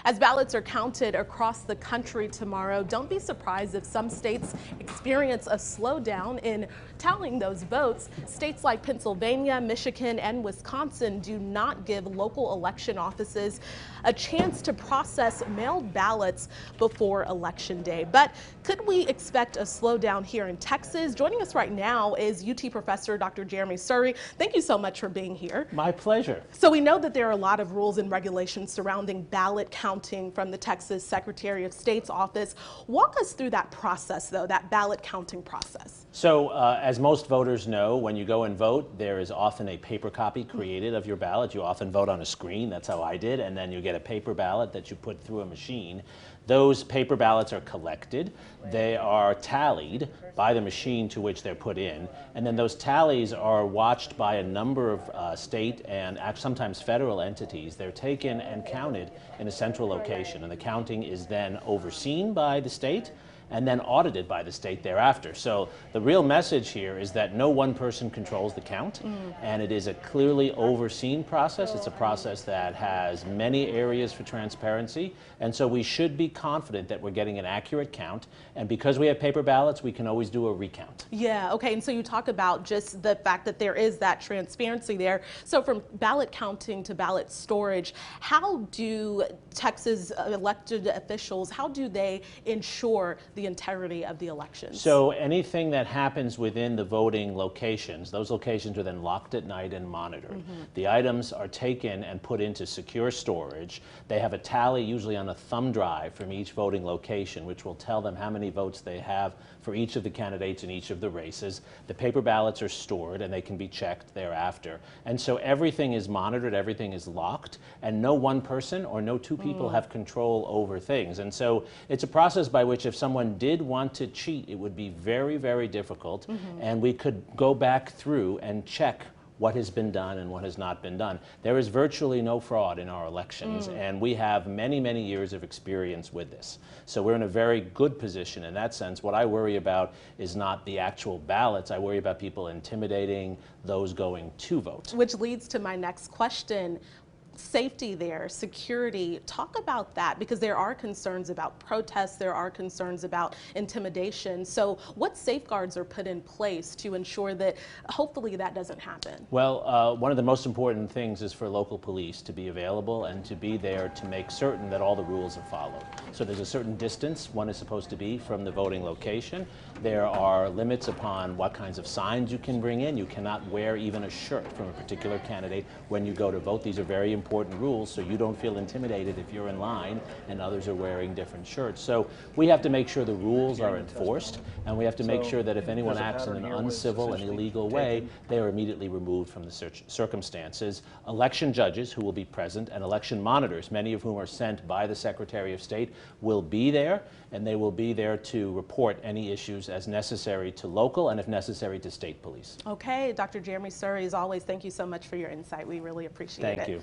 As ballots are counted across the country tomorrow, don't be surprised if some states experience a slowdown in tallying those votes. States like Pennsylvania, Michigan, and Wisconsin do not give local election offices a chance to process mailed ballots before Election Day. But could we expect a slowdown here in Texas? Joining us right now is UT Professor Dr. Jeremi Suri. Thank you so much for being here. My pleasure. So we know that there are a lot of rules and regulations surrounding ballot counting from the Texas Secretary of State's office. Walk us through that process, though, that ballot counting process. So as most voters know, when you go and vote, there is often a paper copy created of your ballot. You often vote on a screen. That's how I did. And then you get a paper ballot that you put through a machine. Those paper ballots are collected. They are tallied by the machine to which they're put in. And then those tallies are watched by a number of state and sometimes federal entities. They're taken and counted in a central location. And the counting is then overseen by the state and then audited by the state thereafter. So the real message here is that no one person controls the count, and it is a clearly overseen process. It's a process that has many areas for transparency, and so we should be confident that we're getting an accurate count, and because we have paper ballots, we can always do a recount. Yeah, okay, and so you talk about just the fact that there is that transparency there. So from ballot counting to ballot storage, how do Texas elected officials, how do they ensure the integrity of the elections? So anything that happens within the voting locations, those locations are then locked at night and monitored. The items are taken and put into secure storage. They have a tally usually on a thumb drive from each voting location, which will tell them how many votes they have for each of the candidates in each of the races. The paper ballots are stored and they can be checked thereafter. And so everything is monitored, everything is locked, and no one person or no two people have control over things. And so it's a process by which if someone did want to cheat, it would be very, very difficult, and we could go back through and check what has been done and what has not been done. There is virtually no fraud in our elections, and we have many, many years of experience with this. So we're in a very good position in that sense. What I worry about is not the actual ballots. I worry about people intimidating those going to vote. Which leads to my next question. Safety there, security, talk about that, because there are concerns about protests, there are concerns about intimidation. So what safeguards are put in place to ensure that hopefully that doesn't happen? Well, one of the most important things is for local police to be available and to be there to make certain that all the rules are followed. So there's a certain distance one is supposed to be from the voting location. There are limits upon what kinds of signs you can bring in. You cannot wear even a shirt from a particular candidate when you go to vote. These are very important rules, so you don't feel intimidated if you're in line and others are wearing different shirts. So we have to make sure the rules are enforced, and we have to make sure that if anyone acts in an uncivil and illegal way, they are immediately removed from the circumstances. Election judges who will be present and election monitors, many of whom are sent by the Secretary of State, will be there, and they will be there to report any issues as necessary to local and, if necessary, to state police. Okay, Dr. Jeremi Suri, as always, thank you so much for your insight. We really appreciate it. Thank you.